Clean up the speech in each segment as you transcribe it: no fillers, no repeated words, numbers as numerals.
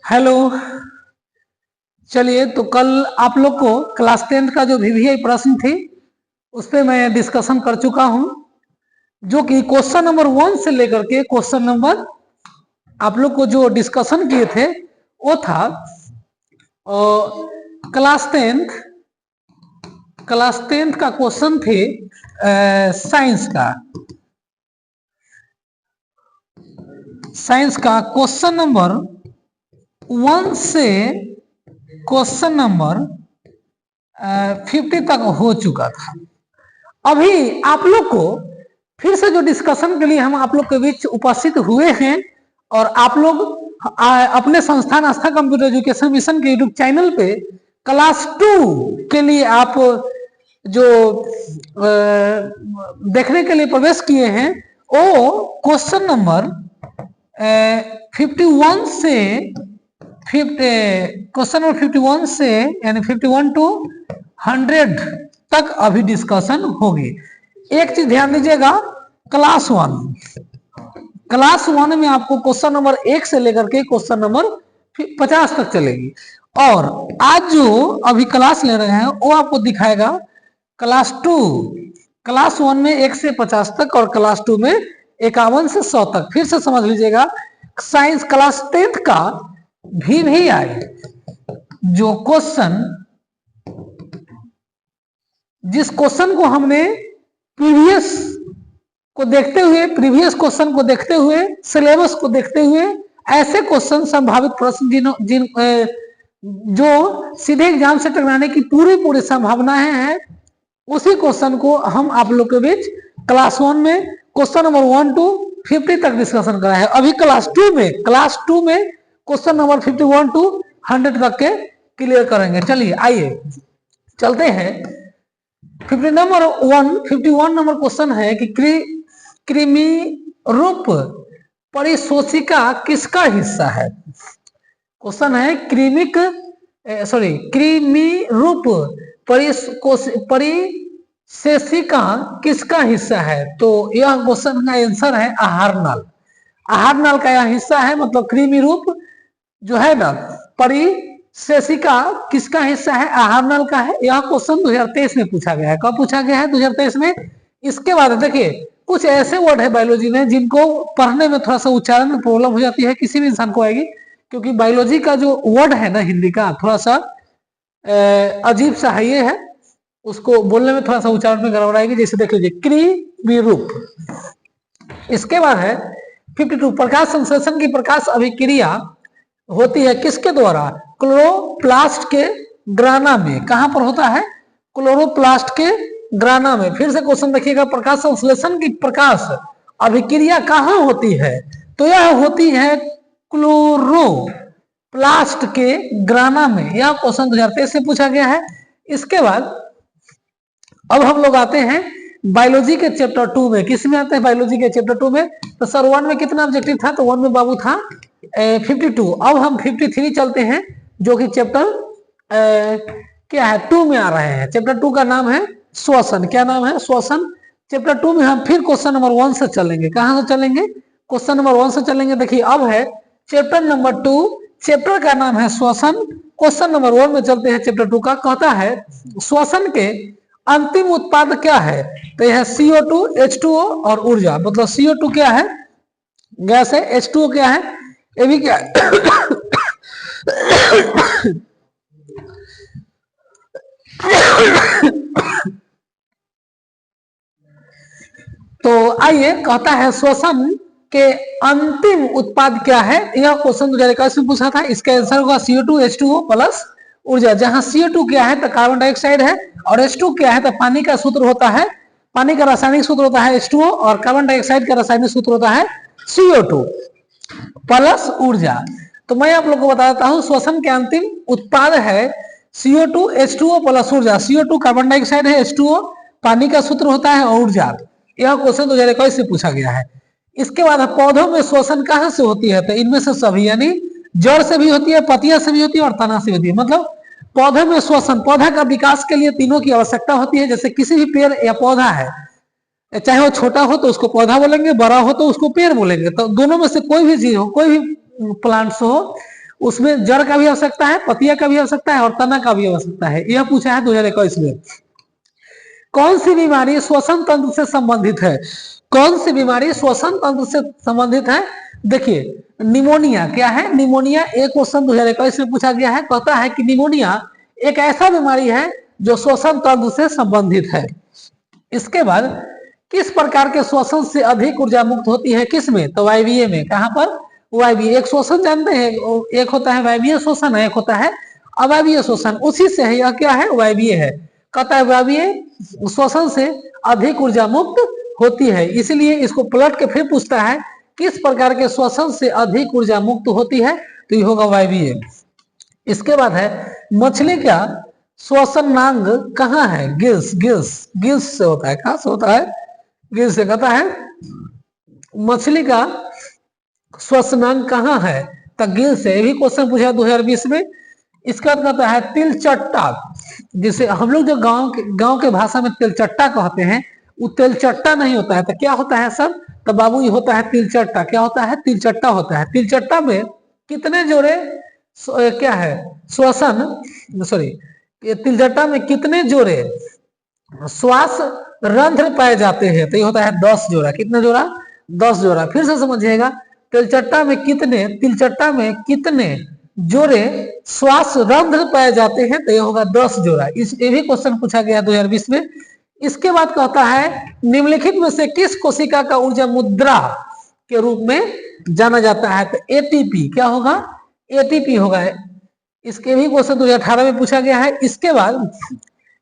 Hello. चलिए, तो कल आप लोग को क्लास 10 का जो वीवीआई प्रश्न थी उस पर मैं डिस्कशन कर चुका हूं, जो कि क्वेश्चन नंबर 1 से लेकर के क्वेश्चन नंबर आप लोग को जो डिस्कशन किए थे वो था क्लास 10th का क्वेश्चन थे साइंस का क्वेश्चन नंबर 1 से क्वेश्चन नंबर 50 तक हो चुका था। अभी आप लोग को फिर से जो डिस्कशन के लिए हम आप लोग के बीच उपस्थित हुए हैं और आप लोग अपने संस्थान आस्था कंप्यूटर एजुकेशन मिशन के यूट्यूब चैनल पे क्लास 2 के लिए आप जो देखने के लिए प्रवेश किए हैं वो क्वेश्चन नंबर 51 से क्वेश्चन नंबर 51 से यानी 51 टू 100 तक अभी डिस्कशन होगी। एक चीज ध्यान दीजिएगा, क्लास 1 में आपको क्वेश्चन नंबर 1 से लेकर के क्वेश्चन नंबर 50 तक चलेगी, और आज जो अभी क्लास ले रहे हैं वो आपको दिखाएगा क्लास 2। क्लास 1 में 1 से 50 तक और क्लास 2 में 51 से 100 तक। फिर से समझ लीजिएगा, साइंस क्लास 10 का भी आए जो क्वेश्चन, जिस क्वेश्चन को हमने प्रीवियस क्वेश्चन को देखते हुए सिलेबस को देखते हुए ऐसे क्वेश्चन संभावित प्रश्न जो सीधे एग्जाम से टकराने की पूरी संभावनाएं हैं, उसी क्वेश्चन को हम आप लोग के बीच क्लास 1 में क्वेश्चन नंबर 1 टू 50 तक डिस्कशन करा है। अभी क्लास 2 में क्वेश्चन नंबर 51 टू 100 तक के क्लियर करेंगे। चलिए आइए चलते हैं। 51 नंबर क्वेश्चन है कि कृमि रूप परिशोषिका किसका हिस्सा है। क्वेश्चन है कृमि रूप परिशेषिका किसका हिस्सा है। तो यह क्वेश्चन का आंसर है आहार नाल का यह हिस्सा है। मतलब कृमि रूप जो है ना परिशेषिका किसका हिस्सा है, आहार नाल का है। यह क्वेश्चन 2023 में पूछा गया है। कब पूछा गया है? 2023 में। इसके बाद देखिए, कुछ ऐसे वर्ड है बायोलॉजी में जिनको पढ़ने में थोड़ा सा उच्चारण में प्रॉब्लम हो जाती है, किसी भी इंसान को आएगी, क्योंकि बायोलॉजी का जो वर्ड है ना हिंदी का थोड़ा सा अजीब सा है, ये है, उसको बोलने में थोड़ा सा उच्चारण में गड़बड़ आएगी। जैसे देख लीजिए कृमि रूप। इसके बाद है 52 प्रकाश संश्लेषण की प्रकाश अभिक्रिया होती है किसके द्वारा? क्लोरोप्लास्ट के ग्राना में। कहां पर होता है? क्लोरोप्लास्ट के ग्राना में। फिर से क्वेश्चन देखिएगा, प्रकाश संश्लेषण की प्रकाश अभिक्रिया कहां होती है? तो यह होती है क्लोरोप्लास्ट के ग्राना में। यह क्वेश्चन 2023 से पूछा गया है। इसके बाद अब हम लोग आते हैं बायोलॉजी के चैप्टर 2 में। किस में आते हैं? बायोलॉजी के चैप्टर 2 में। तो सर 1 में कितना ऑब्जेक्टिव था? तो 1 में बाबू था 52। अब हम 53 चलते हैं, जो कि चैप्टर क्या है 2 में आ रहे हैं। चैप्टर 2 का नाम है श्वसन। क्या नाम है? श्वसन। चैप्टर 2 में हम फिर क्वेश्चन नंबर 1 से चलेंगे। कहां से चलेंगे? क्वेश्चन नंबर 1 से चलेंगे। देखिए अब है चैप्टर नंबर 2, चैप्टर का नाम है श्वसन। क्वेश्चन नंबर 1 में चलते हैं चैप्टर 2 का। कहता है श्वसन के अंतिम उत्पाद क्या है? तो यह CO2, H2O और ऊर्जा। मतलब CO2 क्या है? गैस है। H2O क्या है? ये भी क्या है? तो आइए, कहता है श्वसन के अंतिम उत्पाद क्या है। यह क्वेश्चन 2021 में पूछा था। इसका आंसर होगा CO2, H2O प्लस ऊर्जा। जहां CO2 क्या है? तो कार्बन डाइऑक्साइड है, और H2 क्या है? तो पानी का सूत्र होता है, पानी का रासायनिक सूत्र होता है H2O, और कार्बन डाइऑक्साइड का रासायनिक सूत्र होता है CO2 प्लस ऊर्जा। तो मैं आप लोग को बताता हूं, श्वसन के अंतिम उत्पाद है CO2, H2O प्लस ऊर्जा। CO2 कार्बन डाइऑक्साइड है, H2O पानी का सूत्र होता है, और ऊर्जा। यह क्वेश्चन 2021 से पूछा गया है। इसके बाद पौधों में श्वसन कहां से होती है? तो इनमें से सभी, यानी जड़ से भी होती है, पतिया से भी होती है, और तना से भी होती है। मतलब पौधे में श्वसन, पौधा का विकास के लिए तीनों की आवश्यकता होती है। जैसे किसी भी पेड़ या पौधा है, चाहे वो छोटा हो तो उसको पौधा बोलेंगे, बड़ा हो तो उसको पेड़ बोलेंगे। तो दोनों में से कोई भी चीज हो, कोई भी प्लांट्स हो, उसमें जड़ का भी आवश्यकता है, पतिया का भी आवश्यकता है और तना का भी आवश्यकता है। यह पूछा है 2021 में। कौन सी बीमारी श्वसन तंत्र से संबंधित है? कौन सी बीमारी श्वसन तंत्र से संबंधित है? देखिए निमोनिया क्या है? निमोनिया एक क्वेश्चन 2021 में पूछा गया है। कहता है कि निमोनिया एक ऐसा बीमारी है जो श्वसन तंत्र से संबंधित है। इसके बाद किस प्रकार के श्वसन से अधिक ऊर्जा मुक्त होती है? किसमें? तो वायवीय में। कहां पर? वायवीय। एक श्वसन जानते हैं, एक होता है वायवीय श्वसन, एक होता है अवायवीय श्वसन। उसी से है, यह क्या है? वायवीय है। कहता है वायवीय श्वसन से अधिक ऊर्जा मुक्त होती है। इसलिए इसको पलट के फिर पूछता है किस प्रकार के श्वसन से अधिक ऊर्जा मुक्त होती है? तो ये होगा वायवीय। इसके बाद है मछली का श्वसनांग कहाँ है? गिल्स। गिल्स, गिल्स से होता है। कहां से होता है? गिल्स से। कहता है मछली का श्वसनांग कहाँ है? तो गिल्स से। ये भी क्वेश्चन पूछा 2020 में। इसका कहता है तिलचट्टा, जिसे हम लोग जो गांव के भाषा में तिलचट्टा कहते हैं, वो तिलचट्टा नहीं होता है। तो क्या होता है सर? तो बाबू ये होता है तिलचट्टा। क्या होता है? तिलचट्टा होता है। तिलचट्टा में कितने जोड़े क्या है श्वसन, सॉरी, तिलचट्टा में कितने जोड़े श्वास रंध्र पाए जाते हैं? तो ये होता है 10 जोड़ा। कितना जोड़ा? 10 जोड़ा। फिर से समझिएगा, तिलचट्टा में कितने जोड़े श्वास रंध्र पाए जाते हैं? तो ये होगा 10 जोड़ा। ये भी क्वेश्चन पूछा गया 2020 में। इसके बाद कहता है निम्नलिखित में से किस कोशिका का ऊर्जा मुद्रा के रूप में जाना जाता है? तो एटीपी। क्या होगा? एटीपी होगा। इसके भी क्वेश्चन 2018 में पूछा गया है। इसके बाद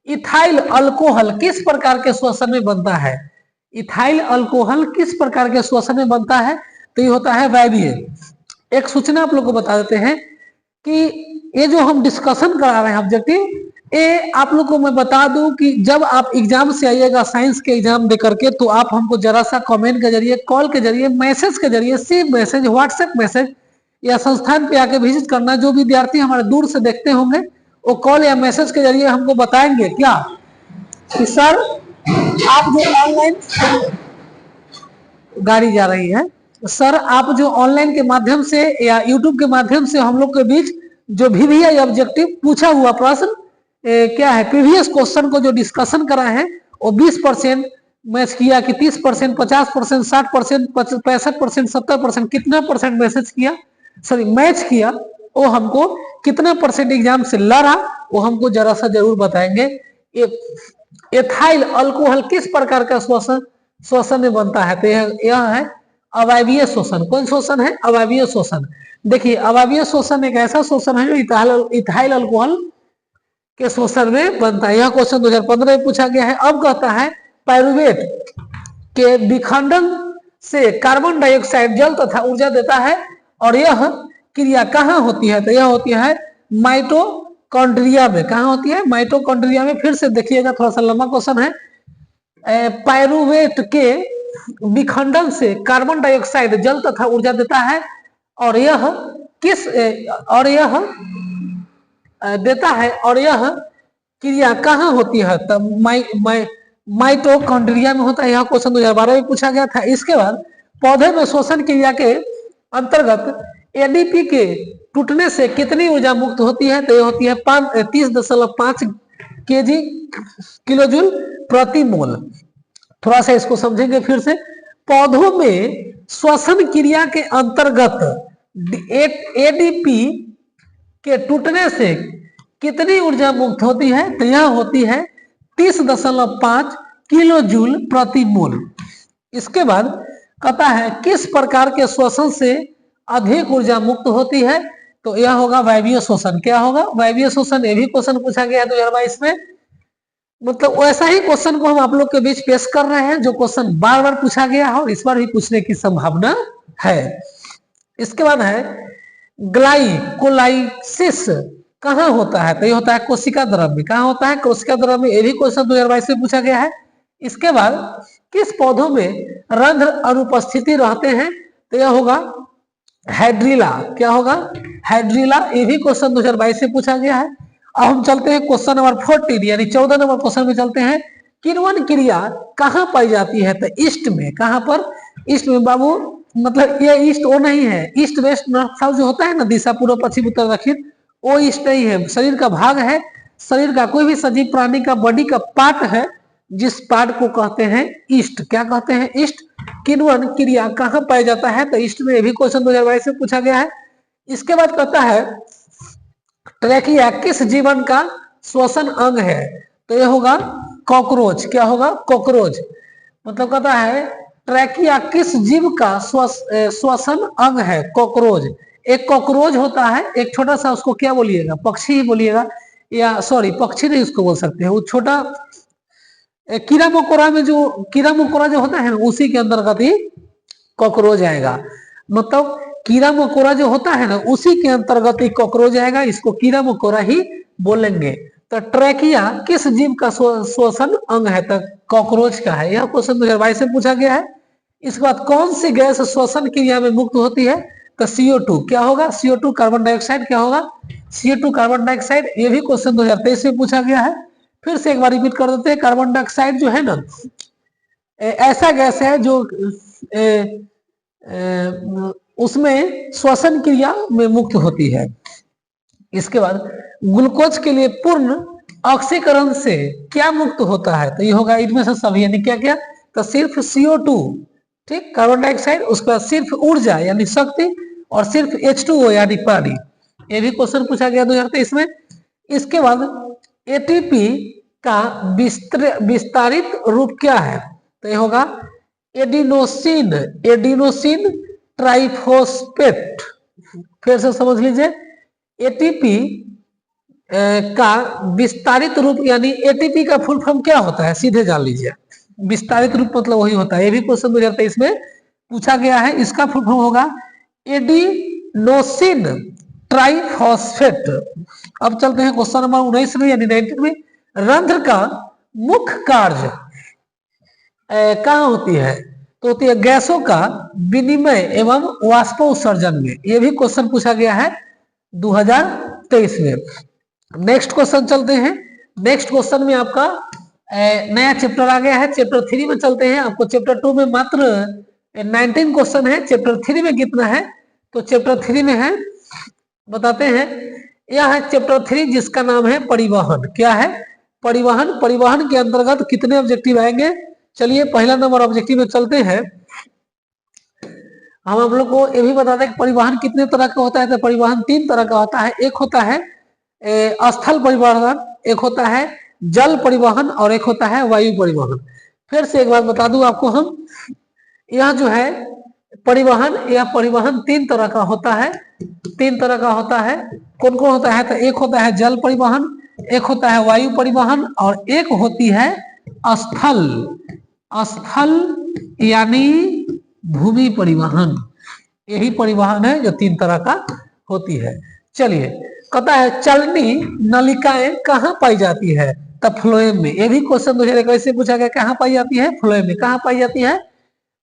इथाइल अल्कोहल किस प्रकार के श्वसन में बनता है? इथाइल अल्कोहल किस प्रकार के श्वसन में बनता है? तो ये होता है वायवीय। एक सूचना आप लोग को बता देते हैं कि ये जो हम डिस्कशन करा रहे हैं ऑब्जेक्टिव, ये आप लोग को मैं बता दूं कि जब आप एग्जाम से आइएगा, साइंस के एग्जाम दे करके, तो आप हमको जरा सा कमेंट के जरिए, कॉल के जरिए, मैसेज के जरिए, सिर्फ मैसेज, व्हाट्सएप मैसेज या संस्थान पे आके विजिट करना। जो विद्यार्थी हमारे दूर से देखते होंगे वो कॉल या मैसेज के जरिए हमको बताएंगे क्या कि सर आप जो ऑनलाइन, गाड़ी जा रही है, सर आप जो ऑनलाइन के माध्यम से या यूट्यूब के माध्यम से हम लोग के बीच जो VVI ऑब्जेक्टिव पूछा हुआ प्रश्न क्या है, प्रीवियस क्वेश्चन को जो डिस्कशन करा है वो 20% मैच किया कि 30%, 50%, 60%, 65%, 70%, कितना परसेंट मैसेज किया, सॉरी मैच किया, वो हमको कितना परसेंट एग्जाम से लड़ा, वो हमको जरा सा जरूर बताएंगे। एथाइल अल्कोहल किस प्रकार का श्वसन में बनता है? तो यह है अवायवीय श्वसन। कौन श्वसन है? अवायवीय श्वसन। देखिए अवायवीय श्वसन एक ऐसा श्वसन है जो इथाइल अल्कोहल के श्वसन में बनता है। यह क्वेश्चन 2015 में पूछा गया है। अब कहता है पायरुवेट के विखंडन से कार्बन डाइऑक्साइड जल तथा ऊर्जा देता है और यह क्रिया कहाँ होती है? तो यह होती है माइटोकॉन्ड्रिया में। कहाँ होती है? माइटोकॉन्ड्रिया में। फिर से देखिएगा, थोड़ा सा लंबा क्वेश्चन है। पायरुवेट के विखंडन से कार्बन डाइऑक्साइड जल तथा ऊर्जा देता है और यह देता है और यह क्रिया कहाँ होती है? तब माइटोकॉन्ड्रिया में होता है। यह क्वेश्चन 2012 में पूछा गया था। इसके बाद पौधे में श्वसन क्रिया के अंतर्गत एडीपी के टूटने से कितनी ऊर्जा मुक्त होती है? तो यह होती है 30.5 किलोजूल प्रति मोल। थोड़ा सा इसको समझेंगे फिर से। पौधों में श्वसन क्रिया के अंतर्गत एडीपी के टूटने से कितनी ऊर्जा मुक्त होती है? तो यह होती है 30.5 किलो जूल प्रति मोल। इसके बाद कहता है किस प्रकार के श्वसन से अधिक ऊर्जा मुक्त होती है? तो यह होगा वायवीय श्वसन। क्या होगा? वायवीय श्वसन। ये भी क्वेश्चन पूछा गया है 2022 में। मतलब वैसा ही क्वेश्चन को हम आप लोग के बीच पेश कर रहे हैं जो क्वेश्चन बार बार पूछा गया है और इस बार भी पूछने की संभावना है। इसके बाद है ग्लाइकोलाइसिस कहाँ होता है? तो ये होता है कोशिका द्रव में। कहाँ होता है? कोशिका द्रव में। ये भी क्वेश्चन 2022 में पूछा गया है। इसके बाद किस पौधों में रंध्र अनुपस्थिति रहते हैं? तो यह होगा हाइड्रिला। क्या होगा? हाइड्रिला। ये भी क्वेश्चन 2022 से पूछा गया है। अब हम चलते हैं क्वेश्चन नंबर 14 यानी 14 नंबर क्वेश्चन में चलते हैं। किण्वन क्रिया कहाँ पाई जाती है? तो ईस्ट में। कहाँ पर? ईस्ट में बाबू, मतलब ये ईस्ट वो नहीं है, ईस्ट वेस्ट नॉर्थ साउथ जो होता है ना, दिशा पूर्व पश्चिम उत्तर दक्षिण, वो ईस्ट नहीं है। शरीर का भाग है, शरीर का कोई भी सजीव प्राणी का बॉडी का पार्ट है, जिस पार्ट को कहते हैं ईस्ट। क्या कहते हैं? ईस्ट। किण्वन क्रिया कहाँ पाया जाता है? तो ईस्ट में। ये भी क्वेश्चन 2022 में पूछा गया है। इसके बाद कहता है ट्रैकिया किस जीवन का श्वसन अंग है? तो ये होगा कॉकरोच। क्या होगा? कॉकरोच। मतलब कहता है ट्रैकिया किस जीव का श्वसन अंग है? कॉकरोच। एक कॉकरोच होता है, एक छोटा सा, उसको क्या बोलिएगा? पक्षी ही बोलिएगा, या सॉरी पक्षी नहीं उसको बोल सकते हैं, वो छोटा कीड़ा मकोड़ा में जो कीड़ा मकोड़ा जो होता है ना, उसी के अंतर्गत ही कॉकरोच आएगा। मतलब कीड़ा मकोड़ा जो होता है ना, उसी के अंतर्गत ही कॉकरोच आएगा, इसको कीड़ा मकोड़ा ही बोलेंगे। तो ट्रैकिया किस जीव का श्वसन अंग है? तो कॉकरोच का है। यह क्वेश्चन 2022 में पूछा गया है। इसके बाद कौन सी गैस श्वसन क्रिया में मुक्त होती है? तो CO2। क्या होगा? CO2 carbon dioxide. क्या होगा? CO2 carbon dioxide. ये भी क्वेश्चन 2023 में पूछा गया है। फिर से एक बार रिपीट कर देते हैं। कार्बन डाइऑक्साइड जो है ना, ऐसा गैस है जो उसमें श्वसन क्रिया में मुक्त होती है। इसके बाद ग्लूकोज के लिए पूर्ण ऑक्सीकरण से क्या मुक्त होता है? तो ये होगा इनमें से सभी, यानी क्या क्या? तो सिर्फ CO2, ठीक, कार्बन डाइऑक्साइड, उसके बाद सिर्फ ऊर्जा यानी शक्ति, और सिर्फ H2O यानी पानी। ये भी क्वेश्चन पूछा गया 2023 में। इसके बाद ATP का विस्तारित रूप क्या है? तो ये होगा एडिनोसिन। Adenosine triphosphate. फिर से समझ लीजिए, ATP का विस्तारित रूप, यानी ATP का फुल फॉर्म क्या होता है? सीधे जान लीजिए, विस्तारित रूप मतलब वही होता है। ये भी क्वेश्चन 2023 में पूछा गया है। इसका फुल फॉर्म होगा एडिनोसिन ट्राइफॉस्फेट। अब चलते हैं क्वेश्चन नंबर 19 में, यानी 19 में। रंध्र का मुख्य कार्य कहाँ होती है? तो होती है गैसों का विनिमय एवं वाष्पोत्सर्जन में। यह भी क्वेश्चन पूछा गया है 2023 में। नेक्स्ट क्वेश्चन चलते हैं। नेक्स्ट क्वेश्चन में आपका नया चैप्टर आ गया है, चैप्टर 3 में चलते हैं। आपको चैप्टर 2 में मात्र 19 क्वेश्चन है, चैप्टर 3 में कितना है? तो चैप्टर 3 में है, बताते हैं। यह है चैप्टर 3 जिसका नाम है परिवहन। क्या है? परिवहन। परिवहन के अंतर्गत कितने ऑब्जेक्टिव आएंगे? चलिए पहला नंबर ऑब्जेक्टिव में चलते हैं। हम आप लोग को ये भी बता दें कि परिवहन कितने तरह का होता है। तो परिवहन 3 तरह का होता है। एक होता है स्थल परिवहन, एक होता है जल परिवहन, और एक होता है वायु परिवहन। फिर से एक बार बता दूं आपको हम, यह जो है परिवहन, यह परिवहन 3 तरह का होता है। 3 तरह का होता है। कौन कौन होता है? तो एक होता है जल परिवहन, एक होता है वायु परिवहन, और एक होती है स्थल। स्थल यानी भूमि परिवहन। यही परिवहन है जो 3 तरह का होती है। चलिए, कहता है चलनी नलिकाएं कहाँ पाई जाती है? तब फ्लोएम में। ये भी क्वेश्चन 2021 से पूछा गया, कहाँ पाई जाती है? फ्लोएम में। कहाँ पाई जाती है?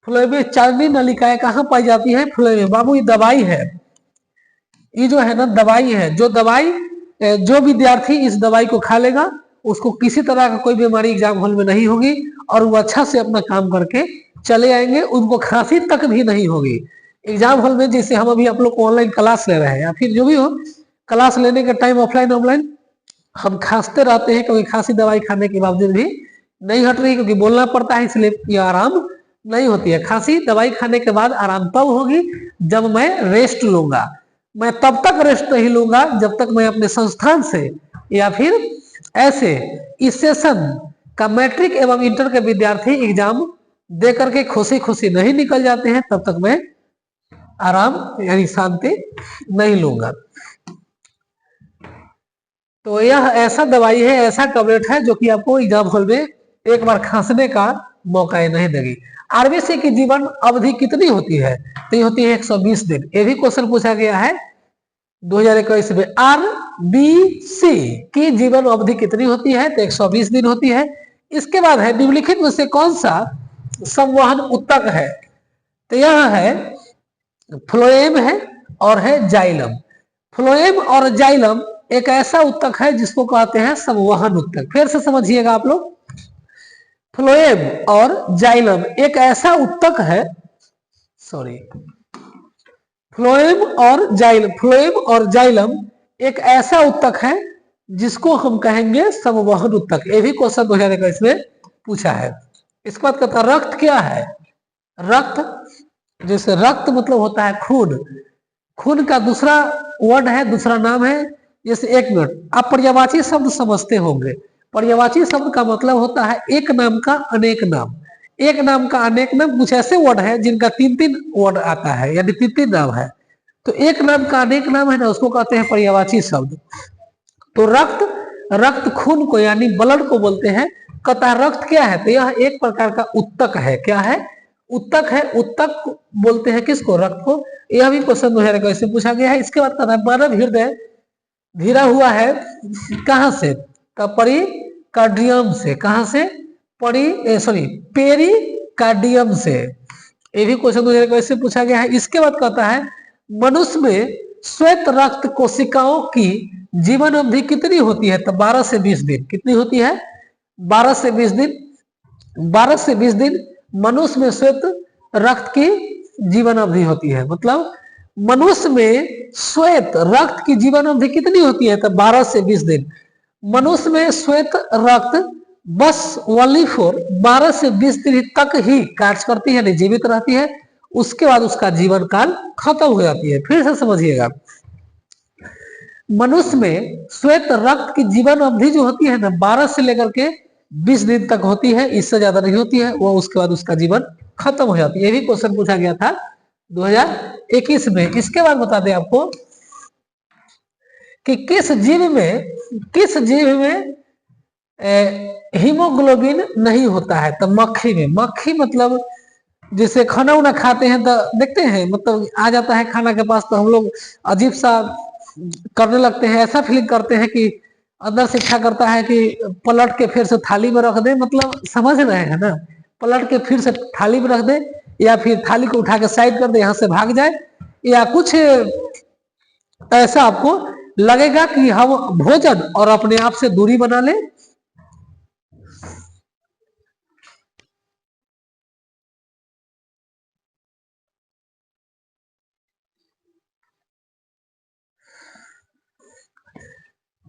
फ्लोएम में। चलनी नलिकाएं कहाँ पाई जाती है? फ्लोएम में। बाबू ये दवाई है, ये जो है ना दवाई है। जो दवाई, जो विद्यार्थी इस दवाई को खा लेगा उसको किसी तरह का कोई बीमारी एग्जाम हॉल में नहीं होगी, और वो अच्छा से अपना काम करके चले आएंगे, उनको खांसी तक भी नहीं होगी एग्जाम हॉल में। जैसे हम अभी आप लोग को ऑनलाइन क्लास ले रहे हैं, या फिर जो भी हो, क्लास लेने के टाइम ऑफलाइन ऑनलाइन हम खांसते रहते हैं, क्योंकि खांसी दवाई खाने के बावजूद भी नहीं हट रही, क्योंकि बोलना पड़ता है, इसलिए ये आराम नहीं होती है। खांसी दवाई खाने के बाद आराम तब होगी जब मैं रेस्ट लूंगा। मैं तब तक रेस्ट नहीं लूंगा जब तक मैं अपने संस्थान से, या फिर ऐसे इस सेशन का मैट्रिक एवं इंटर के विद्यार्थी एग्जाम दे करके खुशी खुशी नहीं निकल जाते हैं, तब तक मैं आराम यानी शांति नहीं लूंगा। तो यह ऐसा दवाई है, ऐसा टैबलेट है जो कि आपको एग्जाम हॉल में एक बार खांसने का मौका ही नहीं देगी। आरबीसी की जीवन अवधि कितनी होती है? तो ये होती है 120 दिन। ये भी क्वेश्चन पूछा गया है 2021 में। आरबीसी की जीवन अवधि कितनी होती है? तो 120 दिन होती है। इसके बाद है निम्नलिखित में से कौन सा संवहन उत्तक है? तो यह है फ्लोएम है और है जाइलम। फ्लोएम और जाइलम एक ऐसा उत्तक है जिसको कहते हैं संवहन उत्तक। फिर से समझिएगा आप लोग, फ्लोएम और जाइलम एक ऐसा उत्तक है, सॉरी, फ्लोएम और जाइलम एक ऐसा उत्तक है जिसको हम कहेंगे समवहन उत्तक। ये भी क्वेश्चन 2021 में पूछा है। इसके बाद कहता है रक्त क्या है। रक्त, जैसे रक्त मतलब होता है खून, खून का दूसरा वर्ड है, दूसरा नाम है। जैसे एक मिनट, आप पर्यायवाची शब्द समझते होंगे। पर्यायवाची शब्द का मतलब होता है एक नाम का अनेक नाम। एक नाम का अनेक नाम, कुछ ऐसे वर्ड है जिनका तीन तीन वर्ड आता है, यानी तीन तीन नाम है। तो एक नाम का अनेक नाम है ना, उसको कहते हैं पर्यायवाची शब्द। तो रक्त खून को यानी ब्लड को बोलते हैं। कहता है रक्त क्या है, तो यह एक प्रकार का उत्तक है। क्या है? उत्तक है। उत्तक बोलते हैं किसको? रक्त को। यह भी क्वेश्चन 2021 से पूछा गया है। इसके बाद कहता है मानव हृदय घिरा हुआ है कहां से? परिकार्डियम से। कहां से? पेरिकार्डियम से। ये भी क्वेश्चन 2021 से पूछा गया है। इसके बाद कहता है मनुष्य में श्वेत रक्त कोशिकाओं की जीवन अवधि कितनी होती है? तो 12 से 20 दिन। कितनी होती है? 12 से 20 दिन। 12 से 20 दिन मनुष्य में श्वेत रक्त की जीवन अवधि होती है। मतलब मनुष्य में श्वेत रक्त की जीवन अवधि कितनी होती है? तो 12 से 20 दिन। मनुष्य में श्वेत रक्त बस ओनली फॉर 12 से 20 दिन तक ही कार्य करती है, नहीं जीवित रहती है। उसके बाद उसका जीवन काल खत्म हो जाती है। फिर से समझिएगा, मनुष्य में श्वेत रक्त की जीवन अवधि जो होती है ना, 12 से लेकर के 20 दिन तक होती है, इससे ज्यादा नहीं होती है। वो उसके बाद उसका जीवन खत्म हो जाती है। ये भी क्वेश्चन पूछा गया था 2021 में। इसके बाद बता दें आपको कि किस जीव में हीमोग्लोबिन नहीं होता है? तो मक्खी में। मक्खी मतलब जैसे खाना उना खाते हैं तो देखते हैं, मतलब आ जाता है खाना के पास तो हम लोग अजीब सा करने लगते हैं, ऐसा फीलिंग करते हैं कि अंदर से इच्छा करता है कि पलट के फिर से थाली में रख दे। मतलब समझ रहे हैं ना, पलट के फिर से थाली में रख दे, या फिर थाली को उठा के साइड कर दे, यहां से भाग जाए, या कुछ ऐसा आपको लगेगा कि हम भोजन और अपने आप से दूरी बना ले।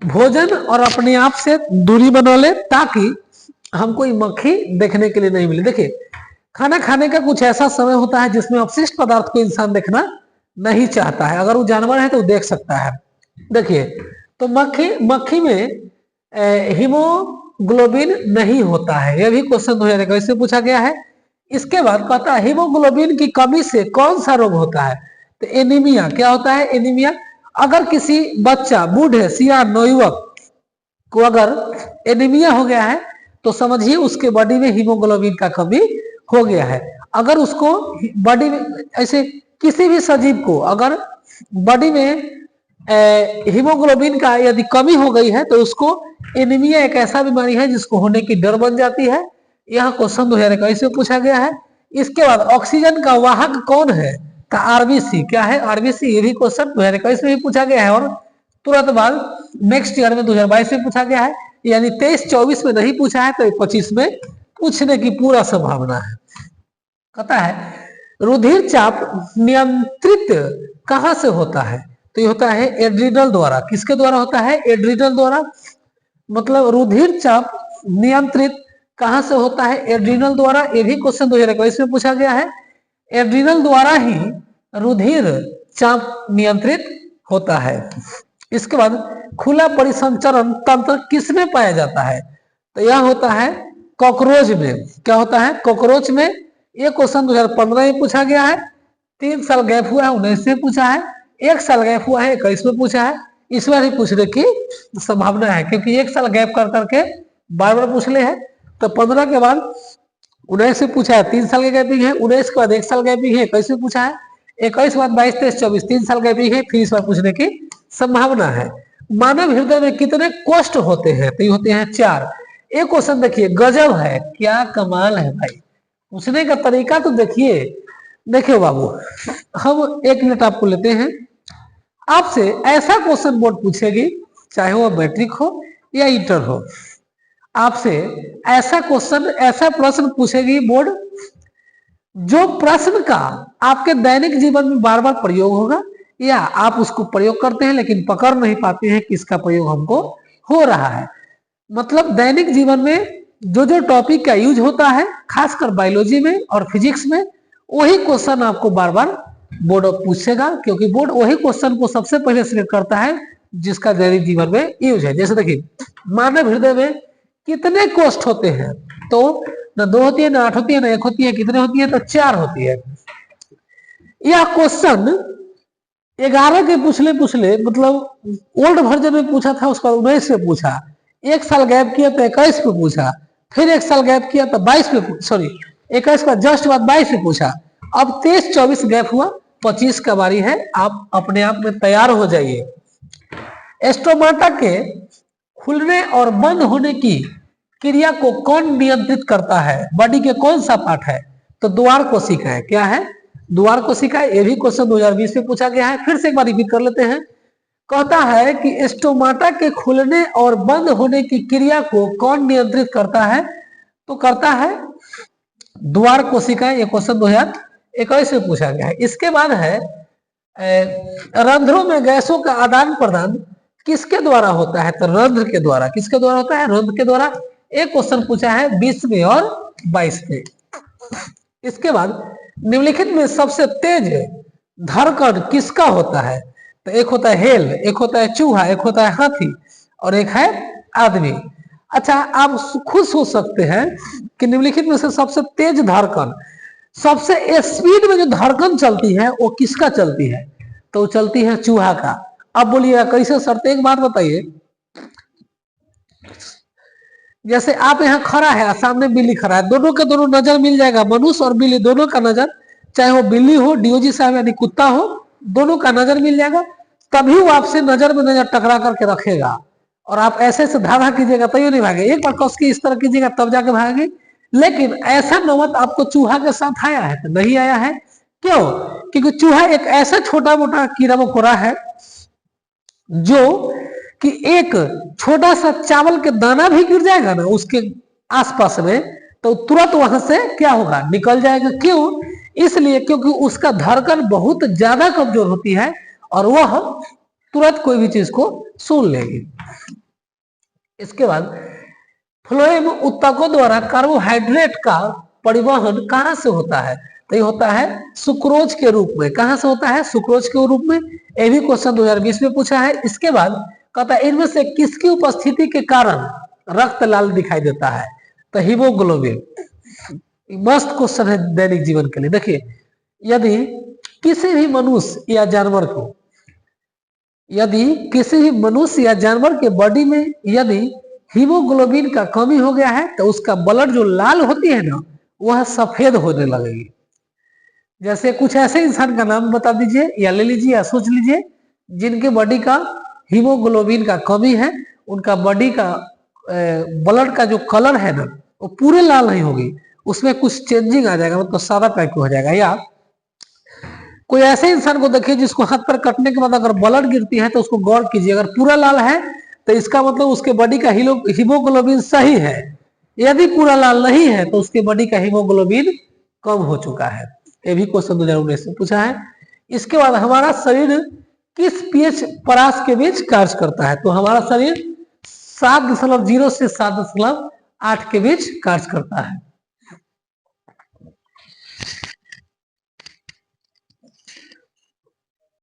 भोजन और अपने आप से दूरी बना ले ताकि हमको ये मक्खी देखने के लिए नहीं मिले। देखिए, खाना खाने का कुछ ऐसा समय होता है जिसमें अपशिष्ट पदार्थ को इंसान देखना नहीं चाहता है। अगर वो जानवर है तो वो देख सकता है। देखिए, तो मक्खी में हीमोग्लोबिन नहीं होता है। यह भी क्वेश्चन 2021 से पूछा गया है। इसके बाद कहता है हीमोग्लोबिन की कमी से कौन सा रोग होता है? तो एनीमिया। क्या होता है? एनीमिया। अगर किसी बच्चा, बूढ़े, सियान, नवयुवक को अगर एनीमिया हो गया है तो समझिए उसके बॉडी में हीमोग्लोबिन का कमी हो गया है। अगर उसको बॉडी में, ऐसे किसी भी सजीव को अगर बॉडी में हीमोग्लोबिन का यदि कमी हो गई है तो उसको एनीमिया एक ऐसा बीमारी है जिसको होने की डर बन जाती है। यह क्वेश्चन 2021 में पूछा गया है। इसके बाद ऑक्सीजन का वाहक कौन है? तो आरबीसी। क्या है? आरबीसी। ये भी क्वेश्चन 2021 में भी पूछा गया है और तुरंत बाद नेक्स्ट ईयर में 2022 में पूछा गया है। यानी 23-24 में नहीं पूछा है तो 25 में पूछने की पूरा संभावना है। कहता है रुधिर चाप नियंत्रित कहां से होता है? तो ये होता है एड्रिनल द्वारा। किसके द्वारा होता है? एड्रिनल द्वारा। मतलब रुधिर चाप नियंत्रित कहां से होता है? एड्रिनल द्वारा। ये भी क्वेश्चन 2021 में पूछा गया है। एड्रिनल द्वारा ही रुधिर चाप नियंत्रित होता है। इसके बाद खुला परिसंचरण तंत्र किसमें पाया जाता है? तो यह होता है कॉकरोच में। क्या होता है? कॉकरोच में। ये क्वेश्चन 2015 में पूछा गया है। 3 साल गैप हुआ है 19 में पूछा है। 1 साल गैप हुआ है 21 में पूछा है। इस बार ही पूछने की संभावना है क्योंकि 1 साल गैप कर करके बार बार पूछ ले है। तो 15 के बाद 19 में पूछा है, 3 साल की गैपिंग है। 19 के बाद 1 साल गैपिंग है, 21 में पूछा है। 21 के बाद 22, 23, 24 3 साल गैपिंग है। फिर इस बार पूछने की संभावना है। मानव हृदय में कितने कोष्ठ होते हैं? तो ये होते हैं 4। एक क्वेश्चन देखिए, गजब है, क्या कमाल है भाई। पूछने का तरीका तो देखिए। देखिए बाबू, हम 1 मिनट आपको लेते हैं। आपसे ऐसा क्वेश्चन बोर्ड पूछेगी, चाहे वो मैट्रिक हो या इंटर हो। आपसे ऐसा क्वेश्चन, ऐसा प्रश्न पूछेगी बोर्ड जो प्रश्न का आपके दैनिक जीवन में बार बार प्रयोग होगा, या आप उसको प्रयोग करते हैं लेकिन पकड़ नहीं पाते हैं कि इसका प्रयोग हमको हो रहा है। मतलब दैनिक जीवन में जो जो टॉपिक का यूज होता है, खासकर बायोलॉजी में और फिजिक्स में, वही क्वेश्चन आपको बार बार बोर्ड पूछेगा, क्योंकि बोर्ड वही क्वेश्चन को सबसे पहले सिलेक्ट करता है जिसका दैनिक जीवन में यूज है। जैसे देखिए, मानव हृदय में कितने कोष्ठ होते हैं? तो ना 2 होती है, ना 8 होती है, ना 1 होती है, कितने होती है? तो 4 होती है। यह क्वेश्चन 11 के पूछले मतलब ओल्ड वर्जन में पूछा था, उसका 19 में पूछा, 1 साल गैप किया तो 21 पे पूछा, फिर 1 साल गैप किया तो 22 पे, सॉरी 21 का जस्ट बाद 22 पे पूछा, अब 23-24 गैप हुआ, 25 का बारी है। आप अपने आप में तैयार हो जाइए। स्टोमाटा के खुलने और बंद होने की क्रिया को कौन नियंत्रित करता है? बॉडी के कौन सा पार्ट है? तो द्वार कोशिका है। क्या है? द्वार कोशिका। ये भी क्वेश्चन 2020 में पूछा गया है। फिर से एक बार रिपीट कर लेते हैं। कहता है कि स्टोमाटा के खुलने और बंद होने की क्रिया को कौन नियंत्रित करता है? तो करता है द्वार कोशिका। ये क्वेश्चन 2021 में पूछा गया है। इसके बाद है रंध्रों में गैसों का आदान प्रदान किसके द्वारा होता है? तो रंध्र के द्वारा। किसके द्वारा होता है? रंध्र के द्वारा। एक क्वेश्चन पूछा है 20 में और 22 में। इसके बाद निम्नलिखित में सबसे तेज धड़कन किसका होता है? तो एक होता है हेल, एक होता है चूहा, एक होता है हाथी और एक है आदमी। अच्छा, आप खुद सोच सकते हैं कि निम्नलिखित में से सबसे तेज धड़कन, सबसे स्पीड में जो धड़कन चलती है वो किसका चलती है? तो चलती है चूहा का। अब बोलिएगा कैसे सर? एक बात बताइए, जैसे आप यहाँ खड़ा है, सामने बिल्ली खड़ा है, दोनों के दोनों नजर मिल जाएगा, मनुष्य और बिल्ली दोनों का नजर, चाहे वो बिल्ली हो, डीओजी साहब यानी कुत्ता हो, दोनों का नजर मिल जाएगा, तभी वो आपसे नजर में नजर टकरा करके रखेगा और आप ऐसे से धावा कीजिएगा तभी नहीं भागे। एक बार कस के इस तरह कीजिएगा तब जाके भागेंगे। लेकिन ऐसा नौबत आपको चूहा के साथ आया है? तो नहीं आया है। क्यों? क्योंकि चूहा एक ऐसा छोटा मोटा कीड़ा मकोड़ा है जो कि एक छोटा सा चावल के दाना भी गिर जाएगा ना उसके आसपास में, तो तुरंत वहां से क्या होगा? निकल जाएगा। क्यों? इसलिए क्योंकि उसका धड़कन बहुत ज्यादा कमजोर होती है और वह तुरंत कोई भी चीज को सुन लेगी। इसके बाद फ्लोएम उत्तकों द्वारा कार्बोहाइड्रेट का परिवहन कहां से होता है? तो ये होता है सुक्रोज के रूप में। कहां से होता है? सुक्रोज के रूप में। ये भी क्वेश्चन 2020 में पूछा है। इसके बाद कहता है इनमें से किसकी उपस्थिति के कारण रक्त लाल दिखाई देता है? तो हीमोग्लोबिन। मस्त क्वेश्चन है दैनिक जीवन के लिए। देखिए, यदि किसी भी मनुष्य या जानवर को, यदि किसी भी मनुष्य या जानवर के बॉडी में यदि हीमोग्लोबिन का कमी हो गया है तो उसका ब्लड जो लाल होती है ना, वह सफेद होने लगेगी। जैसे कुछ ऐसे इंसान का नाम बता दीजिए या ले लीजिए या सोच लीजिए जिनके बॉडी का हीमोग्लोबिन का कमी है, उनका बॉडी का ब्लड का जो कलर है ना वो पूरे लाल नहीं होगी, उसमें कुछ चेंजिंग आ जाएगा, मतलब सादा टाइप हो जाएगा। या कोई ऐसे इंसान को देखिए जिसको हाथ पर कटने के बाद अगर ब्लड गिरती है तो उसको गौर कीजिए, अगर पूरा लाल है तो इसका मतलब उसके बॉडी का हीमोग्लोबिन सही है। यदि पूरा लाल नहीं है तो उसके बॉडी का हीमोग्लोबिन कम हो चुका है। ये भी क्वेश्चन 2019 में पूछा है। इसके बाद हमारा शरीर किस पीएच परास के बीच कार्य करता है? तो हमारा शरीर 7.0 से 7.8 के बीच कार्य करता है।